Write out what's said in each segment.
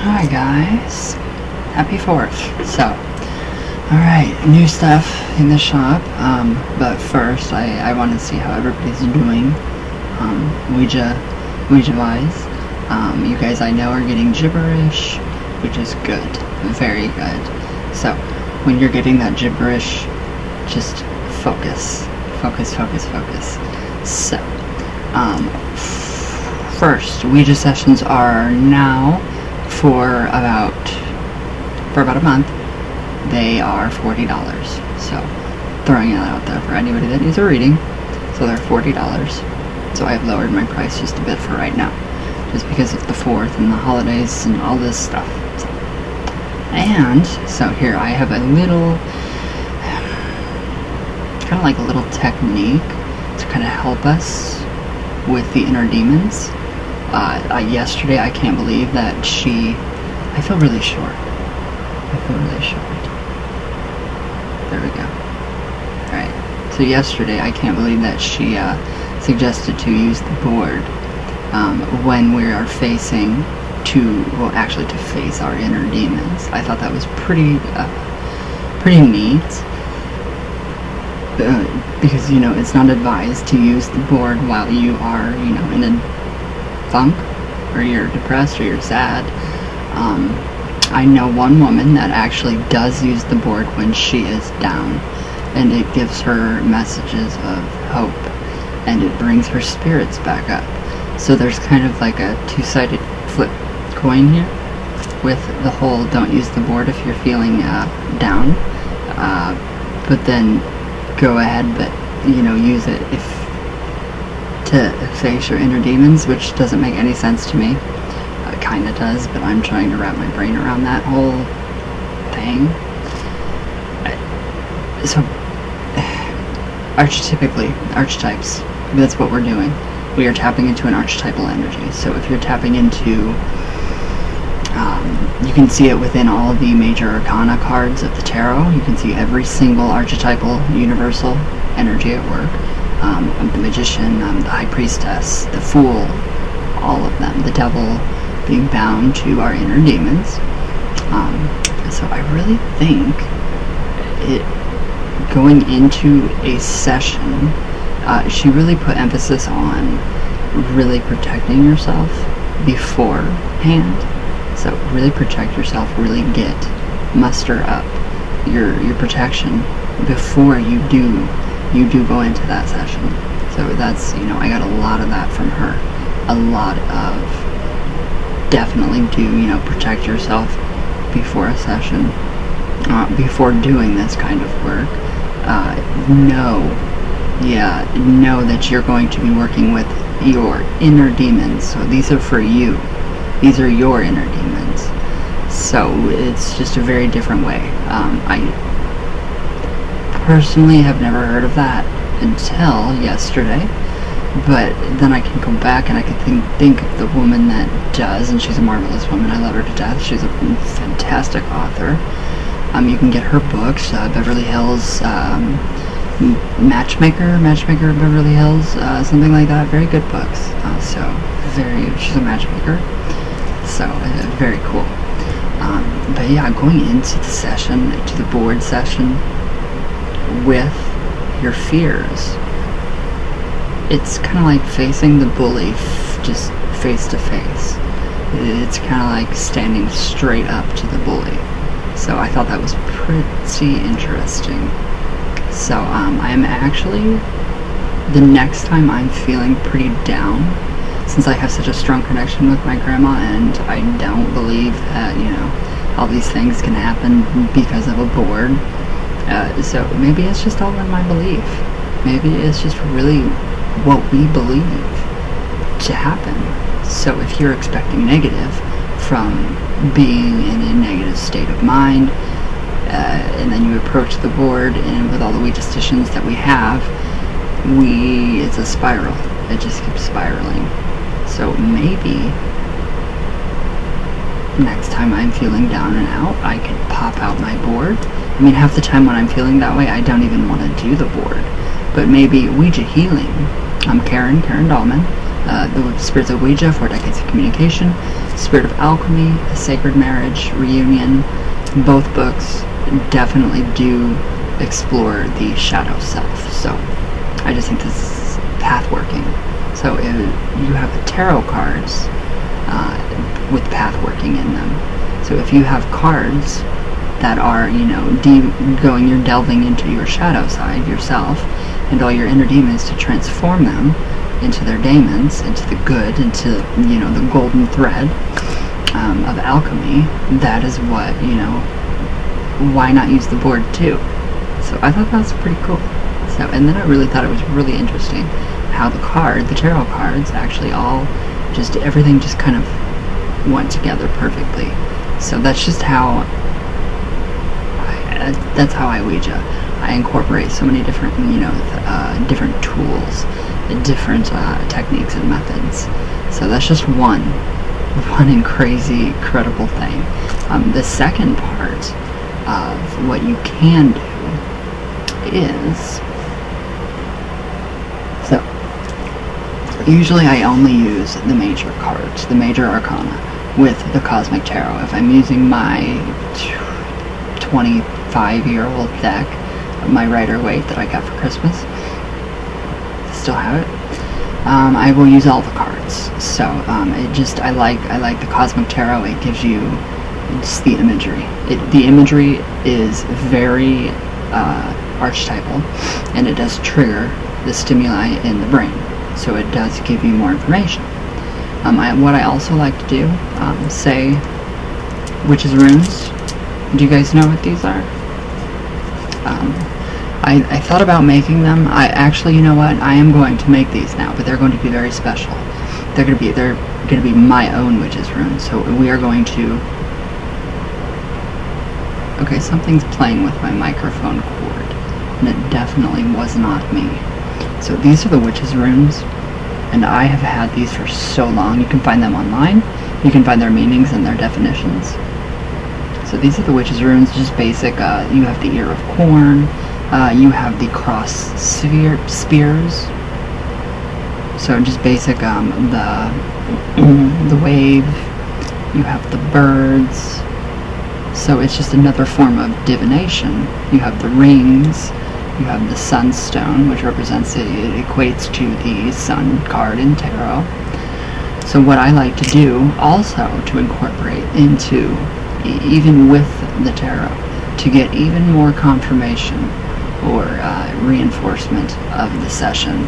Hi guys, happy 4th. So, alright, new stuff in the shop, but first I want to see how everybody's doing, Ouija-wise. You guys I know are getting gibberish, which is good, very good. So, when you're getting that gibberish, just focus. So, first, Ouija sessions are now for about a month. They are $40. So throwing it out there for anybody that needs a reading. So they're $40. So I've lowered my price just a bit for right now, just because of the 4th and the holidays and all this stuff. And so here I have a little, kind of like a little technique to kind of help us with the inner demons. Yesterday, I can't believe that I feel really short. There we go. Alright, so yesterday, I can't believe that she suggested to use the board when we are facing to face our inner demons. I thought that was pretty neat. Because, it's not advised to use the board while you are, in a funk, or you're depressed, or you're sad. I know one woman that actually does use the board when she is down, and it gives her messages of hope, and it brings her spirits back up. So there's kind of like a two-sided flip coin here, with the whole don't use the board if you're feeling down, but then go ahead, but use it to face your inner demons, which doesn't make any sense to me. It kind of does, but I'm trying to wrap my brain around that whole thing. So, archetypes, that's what we're doing. We are tapping into an archetypal energy. So if you're tapping into, you can see it within all the major arcana cards of the tarot. You can see every single archetypal universal energy at work. The magician, the high priestess, the fool, all of them, the devil being bound to our inner demons. So I really think going into a session, she really put emphasis on really protecting yourself beforehand. So really protect yourself, really muster up your protection before you do go into that session. So that's, I got a lot of that from her. A lot of definitely protect yourself before a session, before doing this kind of work. Know that you're going to be working with your inner demons. So these are for you. These are your inner demons. So it's just a very different way. I personally have never heard of that until yesterday, but then I can go back and I can think of the woman that does, and she's a marvelous woman. I love her to death. She's a fantastic author. You can get her books, Beverly Hills Matchmaker of Beverly Hills, something like that. Very good books. She's a matchmaker, so very cool. But yeah, going into the session, to the board session, with your fears, it's kind of like facing the bully just face to face. It's kind of like standing straight up to the bully. So I thought that was pretty interesting. So I am actually, the next time I'm feeling pretty down, since I have such a strong connection with my grandma, and I don't believe that all these things can happen because of a board. So maybe it's just all in my belief. Maybe it's just really what we believe to happen. So if you're expecting negative from being in a negative state of mind, and then you approach the board, and with all the Ouija-stations that we have, it's a spiral. It just keeps spiraling. So maybe next time I'm feeling down and out, I could pop out my board. I mean, half the time when I'm feeling that way, I don't even want to do the board. But maybe Ouija healing. I'm Karen Dahlman, the Spirits of Ouija, 4 decades of communication. Spirit of Alchemy, A Sacred Marriage, Reunion. Both books definitely do explore the shadow self. So I just think this is path working. So you have tarot cards with path working in them. So if you have cards that are, you're delving into your shadow side, yourself, and all your inner demons to transform them into their daemons, into the good, into, the golden thread of alchemy, that is what, why not use the board too? So I thought that was pretty cool. So, and then I really thought it was really interesting how the tarot cards, actually everything just kind of went together perfectly. So that's just how I Ouija. I incorporate so many different, different tools, different techniques and methods. So that's just one incredible thing. The second part of what you can do is, so usually I only use the major cards, the major arcana, with the Cosmic Tarot. If I'm using my 25-year-old deck, my Rider-Waite that I got for Christmas, still have it, I will use all the cards. So I like the Cosmic Tarot. It gives you just the imagery. The imagery is very archetypal, and it does trigger the stimuli in the brain. So it does give you more information. What I also like to do, say, Witch's Runes. Do you guys know what these are? I thought about making them. You know what? I am going to make these now, but they're going to be very special. They're going to be my own Witch's Runes. So we are going to. Okay, something's playing with my microphone cord, and it definitely was not me. So these are the Witch's Runes, and I have had these for so long. You can find them online. You can find their meanings and their definitions. So these are the Witch's Runes, just basic. You have the Ear of Corn. You have the cross spears. So just basic. The wave. You have the birds. So it's just another form of divination. You have the rings. You have the sunstone, which represents it equates to the sun card in tarot. So what I like to do also to incorporate into, even with the tarot, to get even more confirmation or reinforcement of the session.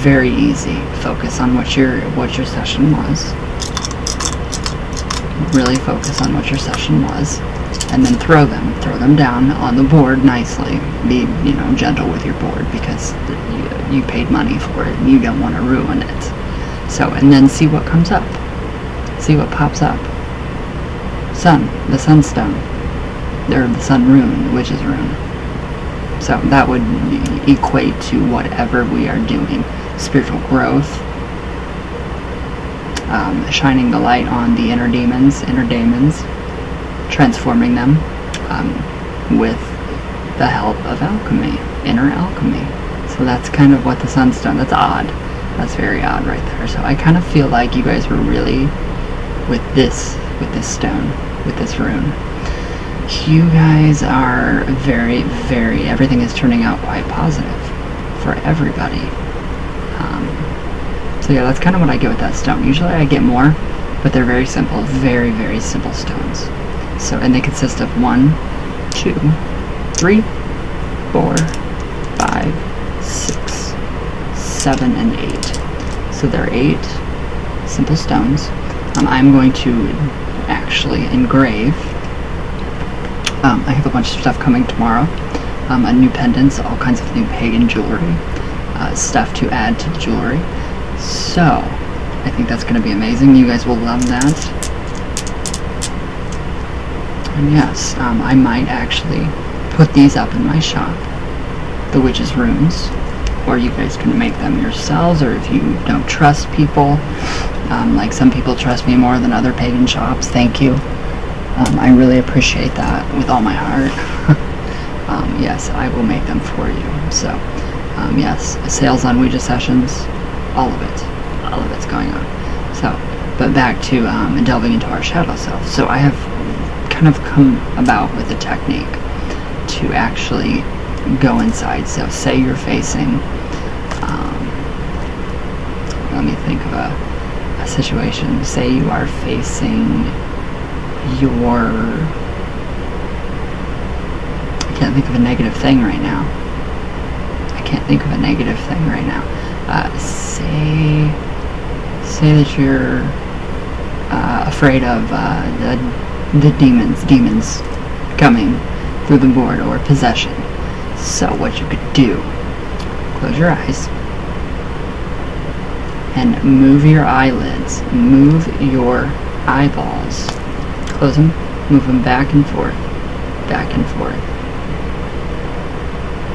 Very easy. Focus on what your session was. Really focus on what your session was, and then throw them down on the board nicely. Be gentle with your board, because you paid money for it and you don't want to ruin it. So, and then see what comes up. See what pops up. The sunstone, or the sun rune, the Witch's Rune. So that would equate to whatever we are doing. Spiritual growth, shining the light on the inner daemons, transforming them with the help of alchemy, inner alchemy. So that's kind of what the sunstone, that's odd. That's very odd right there. So I kind of feel like you guys were really, with this stone, with this rune, you guys are very, very, everything is turning out quite positive for everybody. So yeah, that's kind of what I get with that stone. Usually I get more, but they're very simple, very, very simple stones. So, and they consist of 1, 2, 3, 4, 5, 6, 7, and 8. So there are 8 simple stones. I'm going to actually engrave. I have a bunch of stuff coming tomorrow. New pendants, all kinds of new pagan jewelry, stuff to add to the jewelry. So, I think that's going to be amazing. You guys will love that. And yes, I might actually put these up in my shop, the Witch's Runes, or you guys can make them yourselves, or if you don't trust people, like some people trust me more than other pagan shops, thank you. I really appreciate that with all my heart. Yes, I will make them for you. So, yes, sales on Ouija sessions, all of it. But back to delving into our shadow self. So I have kind of come about with a technique to actually go inside. So say you're facing, let me think of a situation. Say you are facing your, I can't think of a negative thing right now. Say that you're afraid of the demons coming through the board, or possession. So what you could do, close your eyes and move your eyelids, move your eyeballs, close them, move them back and forth, back and forth,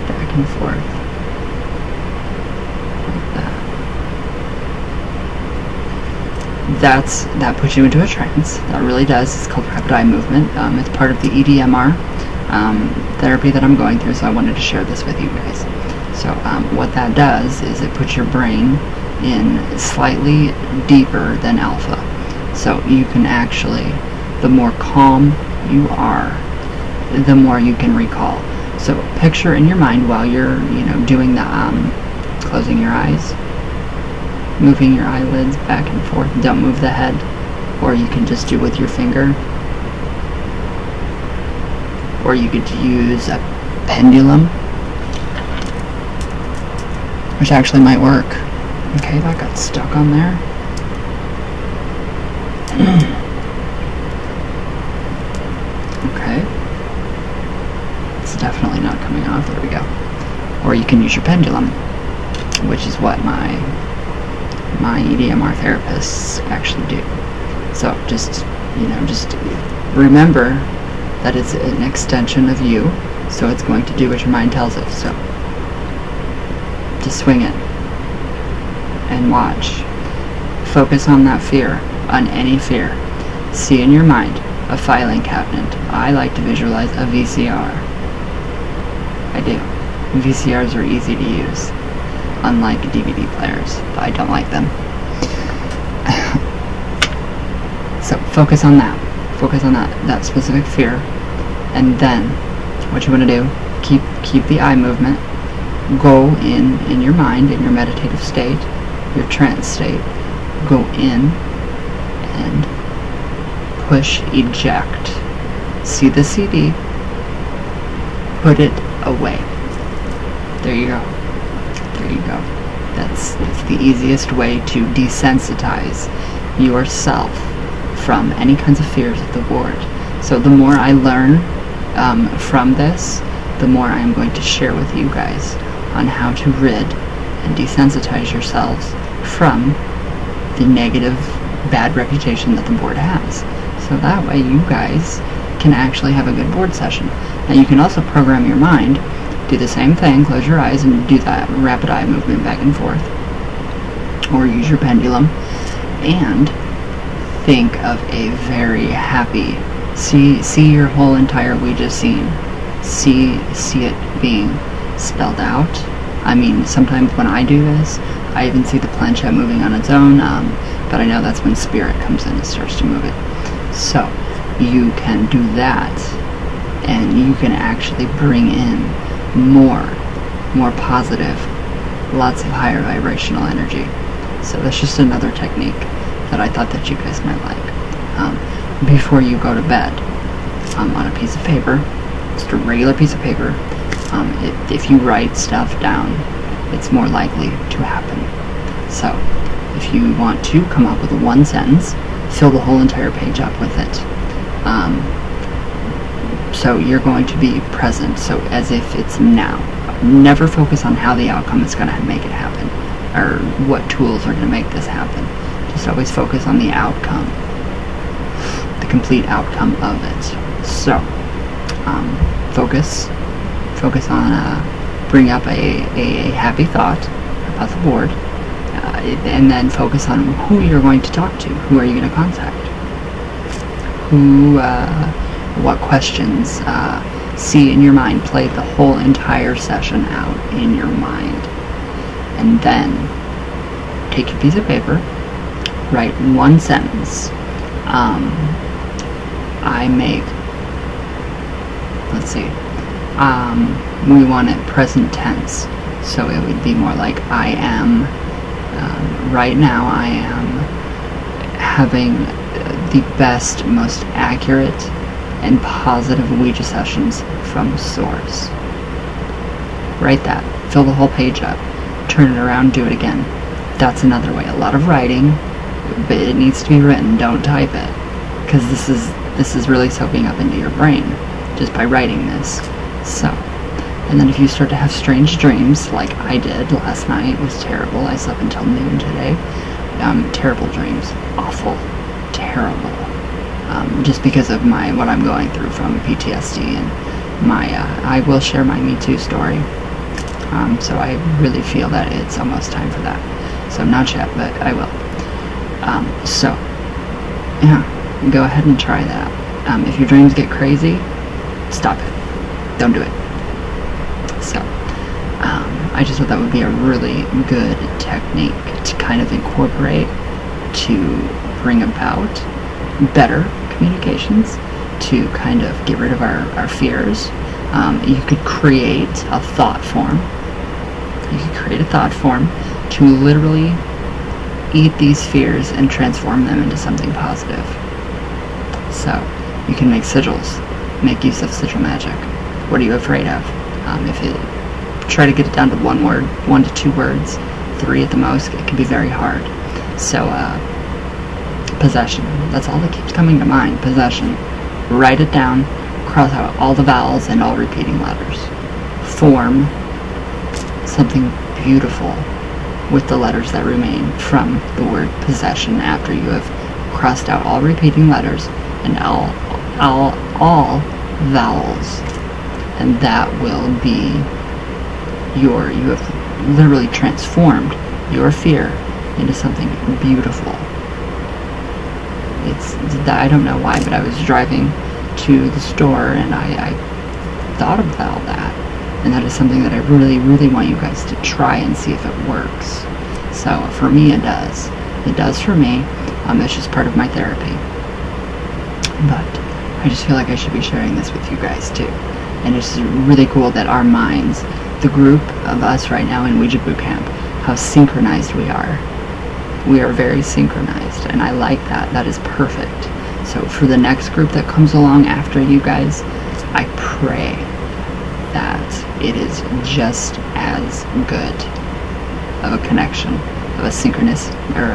back and forth, like that. That puts you into a trance. That really does. It's called rapid eye movement. It's part of the EDMR therapy that I'm going through, so I wanted to share this with you guys. So what that does is it puts your brain in slightly deeper than alpha. So you can actually, the more calm you are, the more you can recall. So picture in your mind while you're, doing the closing your eyes, moving your eyelids back and forth. Don't move the head, or you can just do with your finger, or you could use a pendulum, which actually might work. Okay, that got stuck on there. Okay, it's definitely not coming off. There we go. Or you can use your pendulum, which is what my EDMR therapists actually do. So just remember that it's an extension of you, so it's going to do what your mind tells it. So just swing it and watch. Focus on that fear, on any fear. See in your mind a filing cabinet. I like to visualize a VCR. I do. VCRs are easy to use, unlike DVD players. I don't like them. So focus on that. Focus on that specific fear, and then what you want to do, keep the eye movement. Go in your mind, in your meditative state, your trance state. Go in and push eject. See the CD. Put it away. There you go. There you go. That's the easiest way to desensitize yourself from any kinds of fears of the board. So the more I learn from this, the more I am going to share with you guys on how to rid and desensitize yourselves from the negative, bad reputation that the board has. So that way you guys can actually have a good board session. Now you can also program your mind, do the same thing, close your eyes and do that rapid eye movement back and forth, or use your pendulum, and think of a very happy, see your whole entire Ouija scene, see it being spelled out. I mean, sometimes when I do this, I even see the planchette moving on its own, but I know that's when spirit comes in and starts to move it. So you can do that, and you can actually bring in more positive, lots of higher vibrational energy. So that's just another technique that I thought that you guys might like. Before you go to bed, on a piece of paper, just a regular piece of paper, if you write stuff down, it's more likely to happen. So if you want to come up with one sentence, fill the whole entire page up with it. So you're going to be present, so as if it's now. Never focus on how the outcome is going to make it happen, or what tools are going to make this happen. Just always focus on the outcome, the complete outcome of it. So focus on bring up a happy thought about the board, and then focus on who you're going to talk to. Who are you going to contact? What questions? See in your mind. Play the whole entire session out in your mind, and then take your piece of paper, write one sentence. I make, let's see, we want it present tense, so it would be more like I am, right now I am having the best, most accurate and positive Ouija sessions from source. Write that, fill the whole page up, turn it around, do it again. That's another way. A lot of writing, but it needs to be written, don't type it, because this is really soaking up into your brain just by writing this. So, and then if you start to have strange dreams like I did last night, it was terrible. I slept until noon today. Terrible dreams, awful, terrible, just because of what I'm going through from PTSD and my I will share my Me Too story. So I really feel that it's almost time for that. So not yet, but I will. So yeah, go ahead and try that. If your dreams get crazy, stop it. Don't do it. So I just thought that would be a really good technique to kind of incorporate to bring about better communications, to kind of get rid of our fears. You could create a thought form. You could create a thought form to literally eat these fears and transform them into something positive. So you can make sigils, make use of sigil magic. What are you afraid of? If you try to get it down to 1 word, 1 to 2 words, 3 at the most, it can be very hard. So possession, that's all that keeps coming to mind. Possession. Write it down, cross out all the vowels and all repeating letters. Form something beautiful with the letters that remain from the word possession after you have crossed out all repeating letters and all vowels. And that will be you have literally transformed your fear into something beautiful. I don't know why, but I was driving to the store and I thought about that, and that is something that I really, really want you guys to try and see if it works. So for me, it does for me. It's just part of my therapy, but I just feel like I should be sharing this with you guys too. And it's really cool that our minds, the group of us right now in Ouija Boot Camp, how synchronized we are. We are very synchronized, and I like that. That is perfect. So for the next group that comes along after you guys, I pray that it is just as good of a connection, of a synchronous, or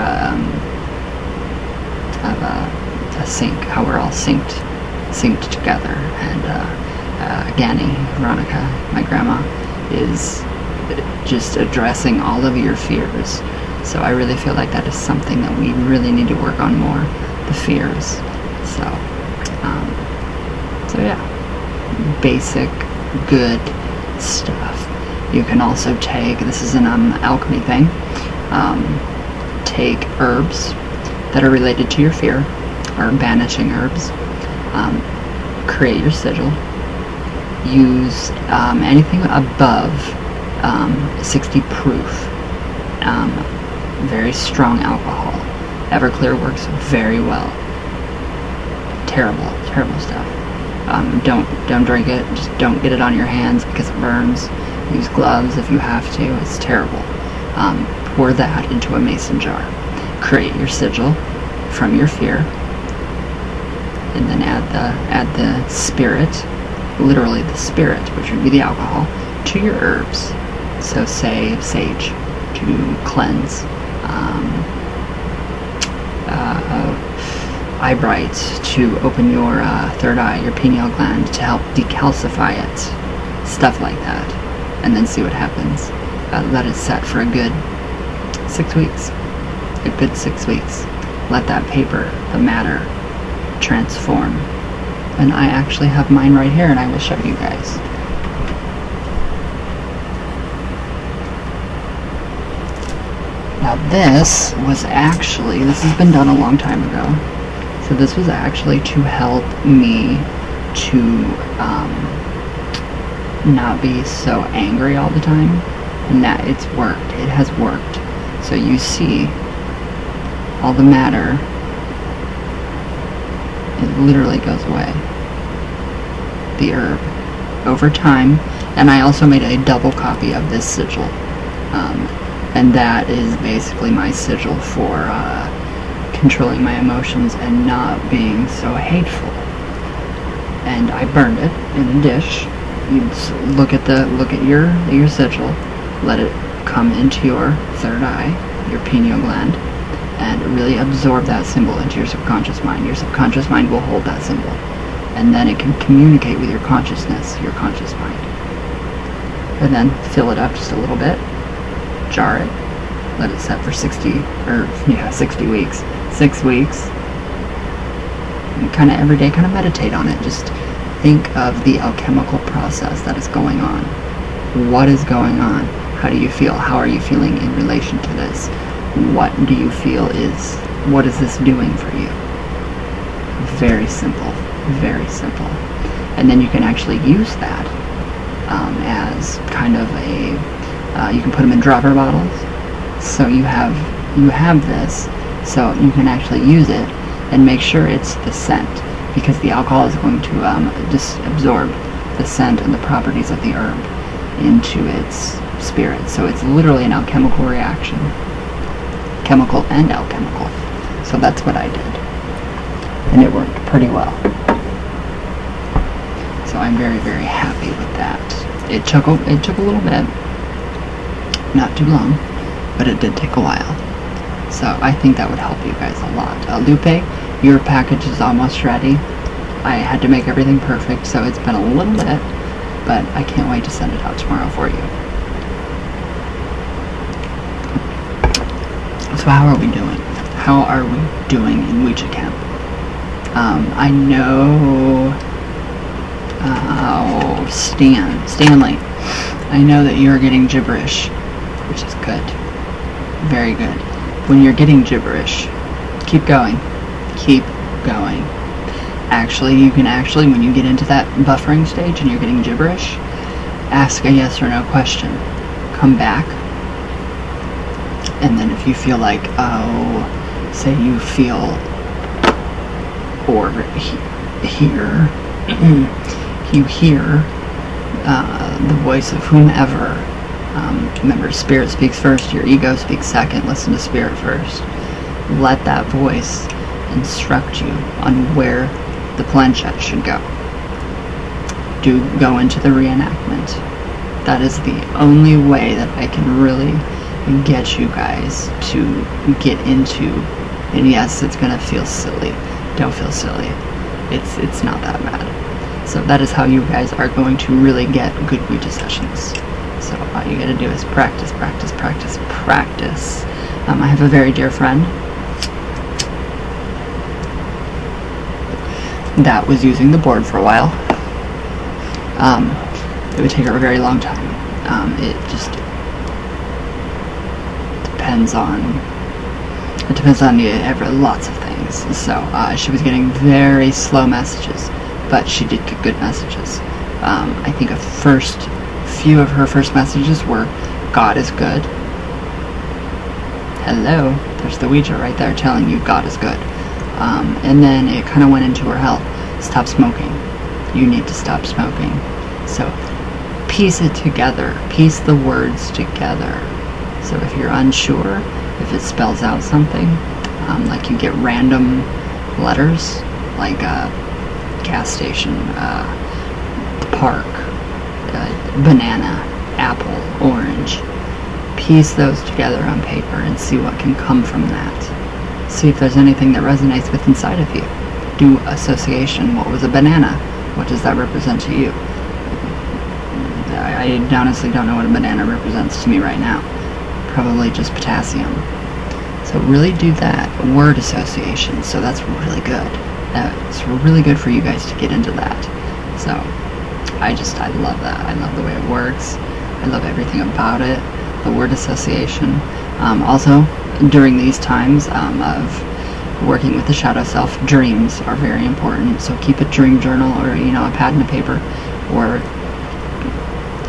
of a sync, how we're all synced together. And Gani, Veronica, my grandma, is just addressing all of your fears. So I really feel like that is something that we really need to work on more, the fears. So yeah, basic, good stuff. You can also take, this is an alchemy thing, take herbs that are related to your fear, or banishing herbs, create your sigil, use anything above 60 proof, very strong alcohol. Everclear works very well. Terrible stuff. Don't drink it. Just don't get it on your hands because it burns. Use gloves if you have to. It's terrible. Pour that into a mason jar. Create your sigil from your fear, and then add the spirit, literally the spirit, which would be the alcohol, to your herbs. So say sage to cleanse, eye bright to open your third eye, your pineal gland, to help decalcify it, stuff like that, and then see what happens. Let it set for a good 6 weeks. A good 6 weeks. Let that paper, the matter, transform. And I actually have mine right here, and I will show you guys. Now this has been done a long time ago. So this was actually to help me to not be so angry all the time. And that it's worked. It has worked. So you see all the matter, it literally goes away. The herb. Over time, and I also made a double copy of this sigil, and that is basically my sigil for controlling my emotions and not being so hateful. And I burned it in a dish. You look at your sigil, let it come into your third eye, your pineal gland, and really absorb that symbol into your subconscious mind. Your subconscious mind will hold that symbol, and then it can communicate with your consciousness, your conscious mind. And then fill it up just a little bit, jar it, let it set for 60 weeks, 6 weeks. And kind of every day, kind of meditate on it. Just think of the alchemical process that is going on. What is going on? How do you feel? How are you feeling in relation to this? What do you feel what is this doing for you? Very simple. Very simple. And then you can actually use that as kind of you can put them in dropper bottles. So you have this, so you can actually use it and make sure it's the scent, because the alcohol is going to just absorb the scent and the properties of the herb into its spirit. So it's literally an alchemical reaction. Chemical and alchemical. So that's what I did. And it worked pretty well. So I'm very, very happy with that. It took a little bit, not too long, but it did take a while. So I think that would help you guys a lot. Lupe, your package is almost ready. I had to make everything perfect, so it's been a little bit, but I can't wait to send it out tomorrow for you. So how are we doing? How are we doing in Ouija camp? I know Stanley, I know that you're getting gibberish, which is good. Very good. When you're getting gibberish, keep going. Keep going. Actually, you can when you get into that buffering stage and you're getting gibberish, ask a yes or no question. Come back. And then if you feel like, say you feel or hear the voice of whomever. Remember, spirit speaks first, your ego speaks second. Listen to spirit first. Let that voice instruct you on where the planchette should go. Do go into the reenactment. That is the only way that I can really get you guys to get into. And yes, it's gonna feel silly. Don't feel silly. It's not that bad. So that is how you guys are going to really get good Ouija sessions. So all you gotta do is practice, practice, practice, practice. I have a very dear friend that was using the board for a while. It would take her a very long time. It just depends on lots of things. So she was getting very slow messages, but she did get good messages. I think few of her first messages were, God is good. Hello, there's the Ouija right there telling you God is good. And then it kind of went into her health. Stop smoking. You need to stop smoking. So piece it together. Piece the words together. So if you're unsure, if it spells out something, like you get random letters, like gas station, park, banana, apple, orange. Piece those together on paper and see what can come from that. See if there's anything that resonates with inside of you. Do association. What was a banana? What does that represent to you? I honestly don't know what a banana represents to me right now. Probably just potassium. So really do that. Word association. So that's really good. It's really good for you guys to get into that. So I love that. I love the way it works. I love everything about it. The word association. Also, during these times of working with the shadow self, dreams are very important. So keep a dream journal, or a pad and a paper. Or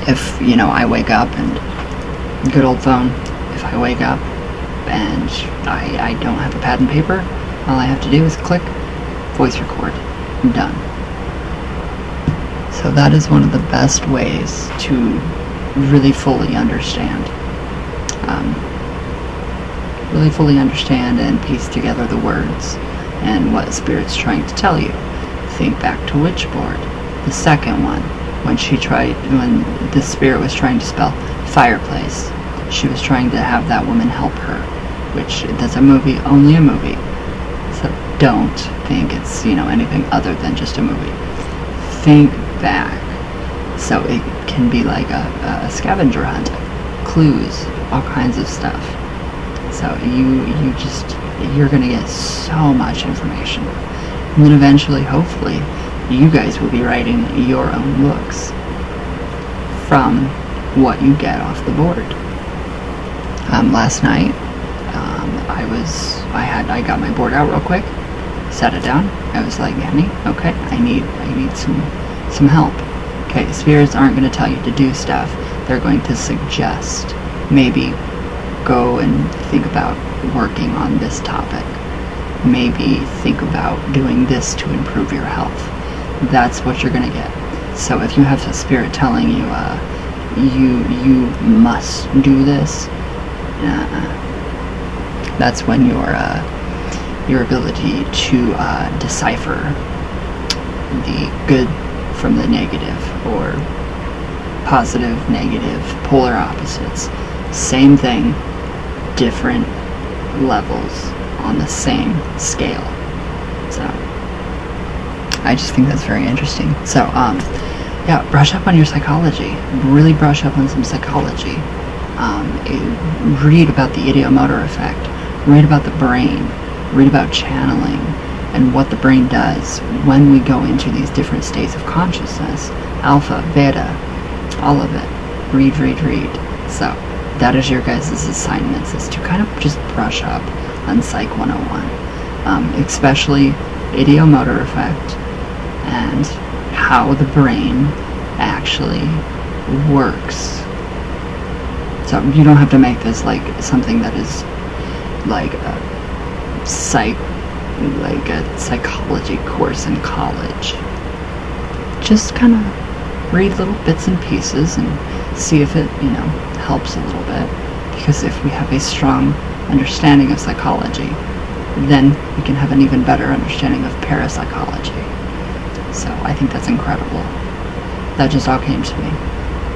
if I wake up and good old phone. If I wake up and I don't have a pad and paper, all I have to do is click, voice record, I'm done. So that is one of the best ways to really fully understand. Really fully understand and piece together the words and what Spirit's trying to tell you. Think back to Witchboard, the second one, when the Spirit was trying to spell fireplace. She was trying to have that woman help her, which that's only a movie. So don't think it's, anything other than just a movie. Think back. So it can be like a scavenger hunt, clues, all kinds of stuff. So you're gonna get so much information. And then eventually, hopefully, you guys will be writing your own books from what you get off the board. Last night, I got my board out real quick, set it down. I was like, honey, okay, I need some help. Okay, spirits aren't going to tell you to do stuff. They're going to suggest, maybe go and think about working on this topic. Maybe think about doing this to improve your health. That's what you're going to get. So if you have a spirit telling you, you must do this, that's when your ability to decipher the good from the negative, or positive, negative, polar opposites. Same thing, different levels on the same scale. So I just think that's very interesting. So yeah, brush up on your psychology. Really brush up on some psychology. Read about the ideomotor effect. Read about the brain. Read about channeling and what the brain does when we go into these different states of consciousness. Alpha, beta, all of it. Read. So that is your guys' assignments, is to kind of just brush up on Psych 101, especially ideomotor effect and how the brain actually works. So you don't have to make this like something that is like a psychology course in college. Just kind of read little bits and pieces and see if it, helps a little bit. Because if we have a strong understanding of psychology, then we can have an even better understanding of parapsychology. So I think that's incredible. That just all came to me.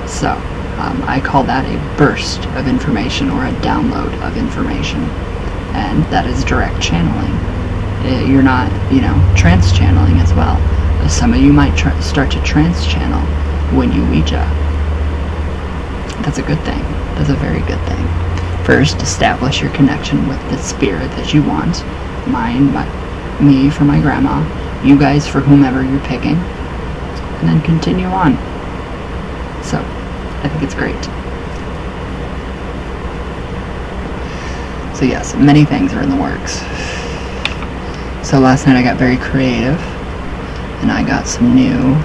So I call that a burst of information, or a download of information. And that is direct channeling. You're not, trance channeling as well. Some of you might start to trance channel when you Ouija. That's a good thing. That's a very good thing. First, establish your connection with the spirit that you want. Me for my grandma, you guys for whomever you're picking, and then continue on. So, I think it's great. So yes, many things are in the works. So last night I got very creative, and I got some new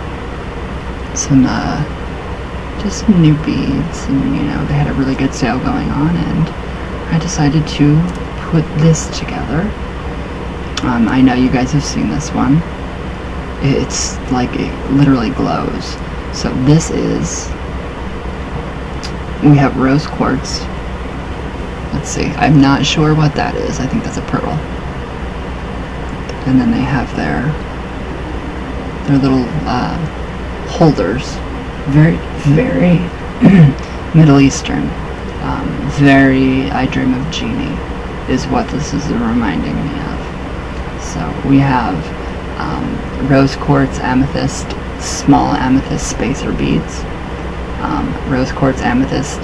beads, and they had a really good sale going on, and I decided to put this together. I know you guys have seen this one. It's like, it literally glows. So this is, we have rose quartz. Let's see, I'm not sure what that is. I think that's a pearl. And then they have their little holders. Very, very Middle Eastern. Very I Dream of Genie is what this is reminding me of. So we have rose quartz amethyst, small amethyst spacer beads. Rose quartz amethyst,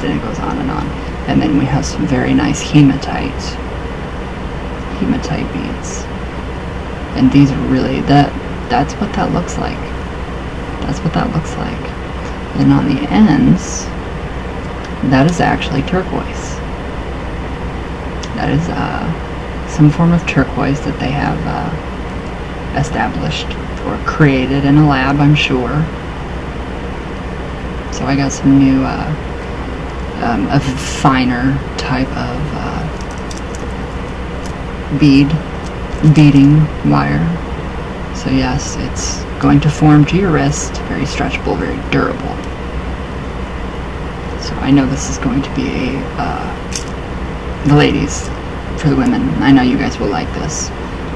and it goes on and on. And then we have some very nice hematite beads. And these really, that's what that looks like. That's what that looks like. And on the ends, that is actually turquoise. That is some form of turquoise that they have established or created in a lab, I'm sure. So I got some new, a finer type of beading wire. So yes, it's going to form to your wrist, very stretchable, very durable. So I know this is going to be the ladies, for the women. I know you guys will like this.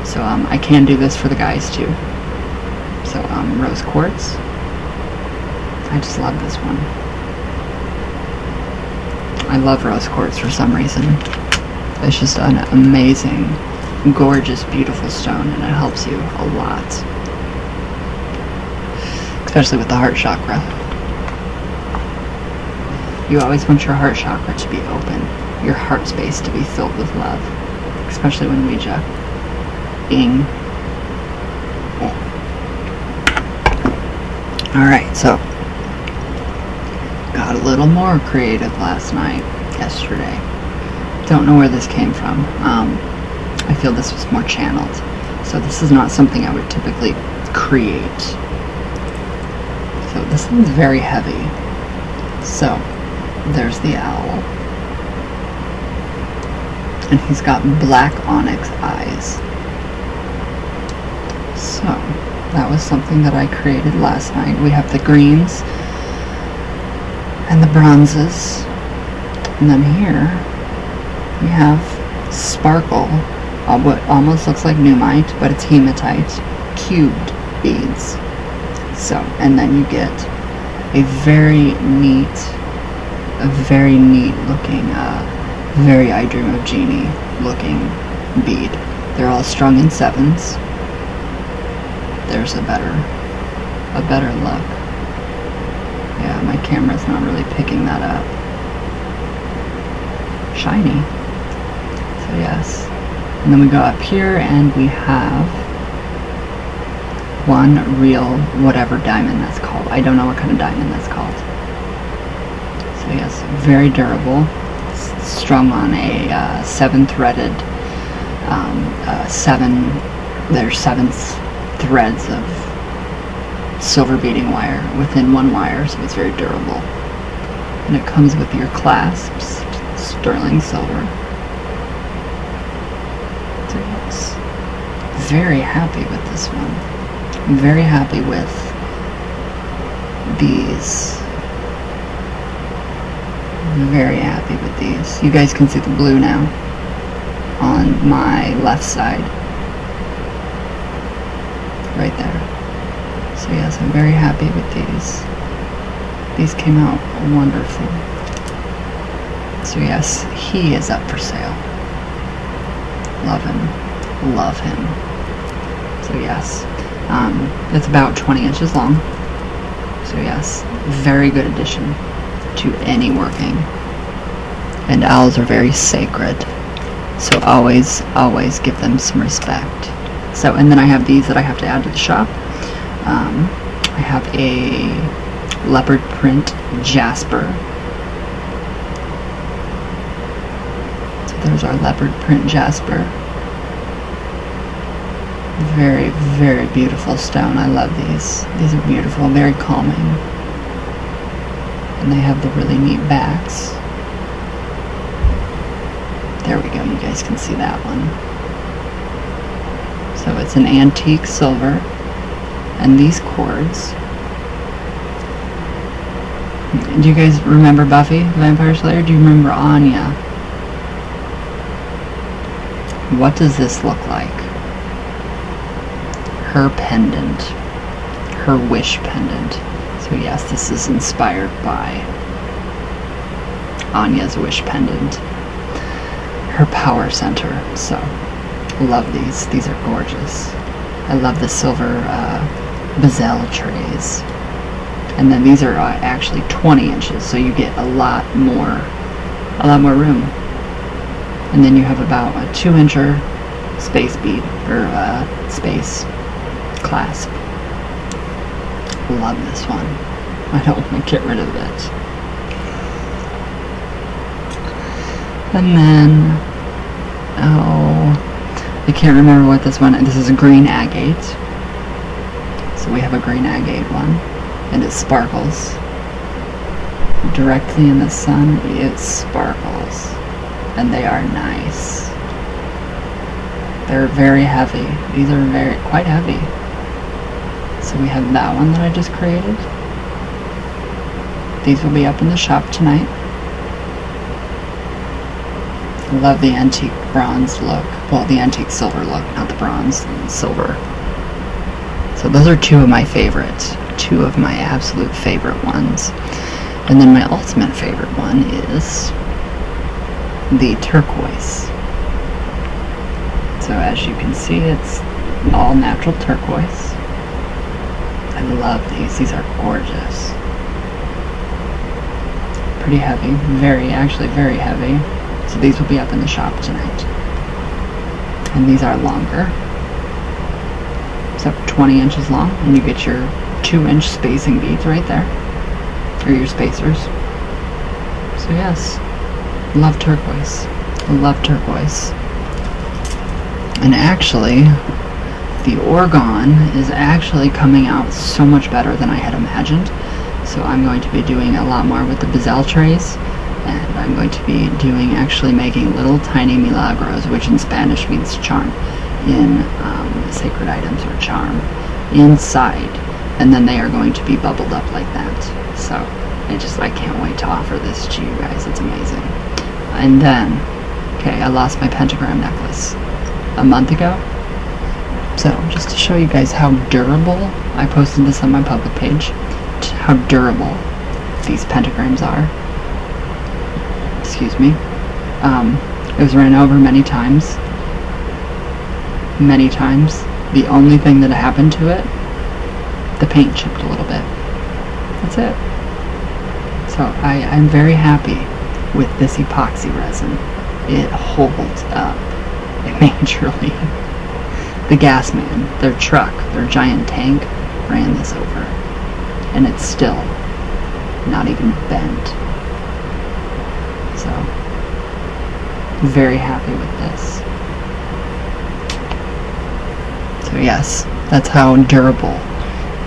So I can do this for the guys too. So rose quartz. I just love this one. I love rose quartz for some reason. It's just an amazing, gorgeous, beautiful stone, and it helps you a lot. Especially with the heart chakra. You always want your heart chakra to be open, your heart space to be filled with love, especially when Ouija. Ing. Alright, so got a little more creative yesterday. Don't know where this came from. I feel this was more channeled. So this is not something I would typically create. So this one's very heavy. So there's the owl. And he's got black onyx eyes. So that was something that I created last night. We have the greens and the bronzes. And then here we have sparkle, what almost looks like pneumite, but it's hematite, cubed beads. So, and then you get a very neat looking, very I Dream of Jeannie looking bead. They're all strung in 7s. There's a better look. Yeah, my camera's not really picking that up. Shiny. So yes. And then we go up here and we have one real whatever diamond that's called. I don't know what kind of diamond that's called. So yes, very durable. Strung on a 7-threaded, there's 7 threads of silver beading wire within one wire, so it's very durable. And it comes with your clasps, sterling silver. So yes, very happy with this one. I'm very happy with these. I'm very happy with these. You guys can see the blue now on my left side. Right there. So yes, I'm very happy with these. These came out wonderful. So yes, he is up for sale. Love him. Love him. So yes, it's about 20 inches long. So yes, very good addition to any working. And owls are very sacred. So always give them some respect. So, and then I have these that I have to add to the shop. I have a leopard print jasper. So there's our leopard print jasper. Very, very beautiful stone. I love these. These are beautiful, very calming. And they have the really neat backs. There we go, you guys can see that one. So it's an antique silver, and these cords. Do you guys remember Buffy, the Vampire Slayer? Do you remember Anya? What does this look like? Her pendant. Her wish pendant. So yes, this is inspired by Anya's wish pendant. Her power center. So love these. These are gorgeous. I love the silver bezel trays. And then these are actually 20 inches, so you get a lot more room. And then you have about a 2-incher space bead, or space clasp. Love this one. I don't want to get rid of it. And then, I can't remember what this one is. This is a green agate. So we have a green agate one. And it sparkles. Directly in the sun, it sparkles. and they are nice. They're very heavy. These are quite heavy. So we have that one that I just created. These will be up in the shop tonight. I love the antique bronze look. Well, the antique silver look, not the bronze and silver. So those are two of my favorites. Two of my absolute favorite ones. And then my ultimate favorite one is the turquoise. So as you can see, it's all natural turquoise. I love these. These are gorgeous. Pretty heavy. Actually very heavy. So these will be up in the shop tonight. And these are longer. So 20 inches long, and you get your 2-inch spacing beads right there. Or your spacers. So yes, love turquoise. Love turquoise. And actually, the Orgone is actually coming out so much better than I had imagined. So I'm going to be doing a lot more with the bezel trays. And I'm going to be actually making little tiny milagros, which in Spanish means charm, in sacred items or charm, inside. And then they are going to be bubbled up like that. So I can't wait to offer this to you guys. It's amazing. And then, okay, I lost my pentagram necklace a month ago. So just to show you guys how durable, I posted this on my public page, how durable these pentagrams are. Excuse me. It was ran over many times. Many times. The only thing that happened to it, the paint chipped a little bit. That's it. So I'm very happy with this epoxy resin. It holds up majorly. The gas man, their truck, their giant tank, ran this over. And it's still not even bent. So, very happy with this. So yes, that's how durable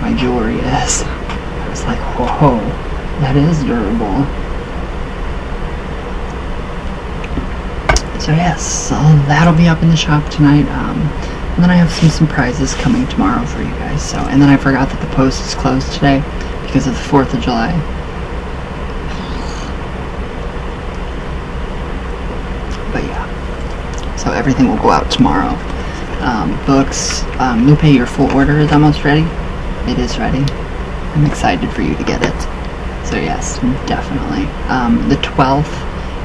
my jewelry is. I was like, whoa, that is durable. So yes, so that'll be up in the shop tonight. And then I have some surprises coming tomorrow for you guys. So, and then I forgot that the post is closed today because of the 4th of July. But yeah, so everything will go out tomorrow. Books, Lupe, your full order is almost ready. It is ready. I'm excited for you to get it. So yes, definitely. The 12th,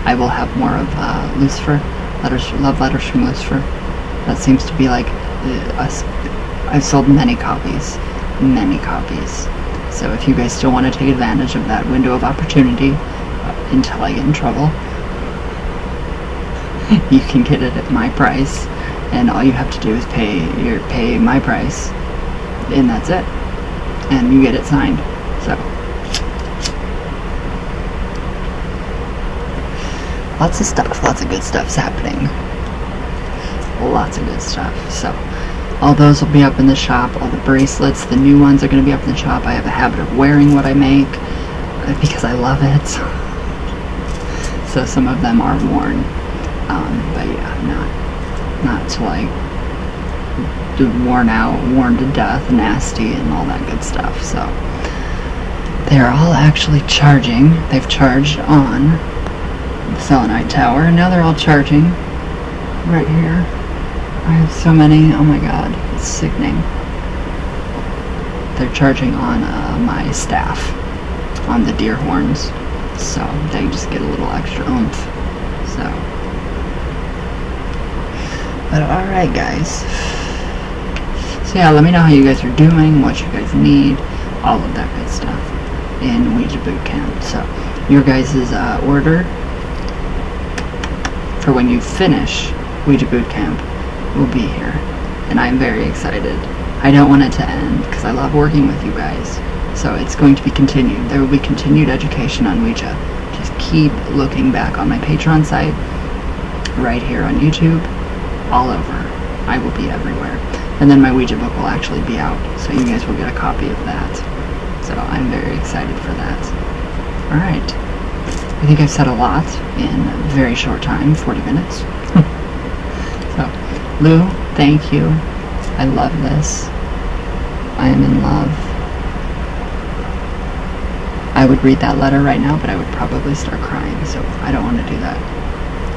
I will have more of Lucifer, love letters from Lucifer. That seems to be like I've sold many copies. So if you guys still want to take advantage of that window of opportunity until I get in trouble, you can get it at my price, and all you have to do is pay my price, and that's it, and you get it signed. So lots of stuff, lots of good stuff's happening. Lots of good stuff. So all those will be up in the shop. All the bracelets, the new ones, are going to be up in the shop. I have a habit of wearing what I make because I love it. So some of them are worn. But yeah, not to like worn out, worn to death, nasty, and all that good stuff. So they're all actually charging. They've charged on the selenite tower, and now they're all charging right here. I have so many, oh my god, it's sickening. They're charging on my staff, on the deer horns, so they just get a little extra oomph. So, but alright guys, so yeah, let me know how you guys are doing, what you guys need, all of that good stuff in Ouija Boot Camp. So your guys' order for when you finish Ouija Boot Camp will be here, and I'm very excited. I don't want it to end because I love working with you guys. So it's going to be continued. There will be continued education on Ouija. Just keep looking back on my Patreon site, right here on YouTube, all over. I will be everywhere. And then my Ouija book will actually be out, so you guys will get a copy of that. So I'm very excited for that. Alright. I think I've said a lot in a very short time, 40 minutes. So, Lou, thank you. I love this. I am in love. I would read that letter right now, but I would probably start crying, so I don't want to do that.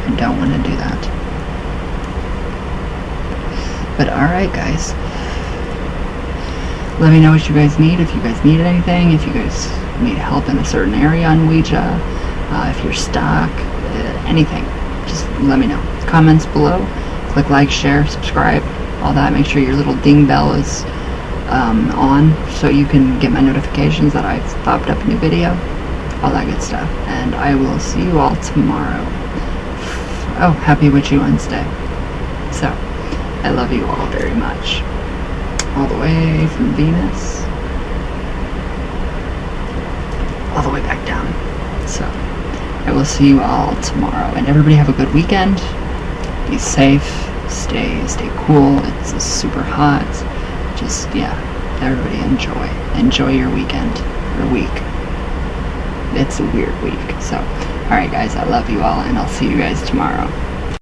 I don't want to do that. But alright, guys. Let me know what you guys need, if you guys need anything, if you guys need help in a certain area on Ouija, if you're stuck, anything. Just let me know. Comments below. Click like, share, subscribe, all that. Make sure your little ding bell is on so you can get my notifications that I've popped up a new video, all that good stuff. And I will see you all tomorrow. Oh, happy Witchy Wednesday. So, I love you all very much. All the way from Venus, all the way back down. So, I will see you all tomorrow. And everybody have a good weekend. Be safe. Stay cool. It's super hot. Just, yeah, everybody enjoy your weekend or week. It's a weird week. So, alright guys, I love you all, and I'll see you guys tomorrow.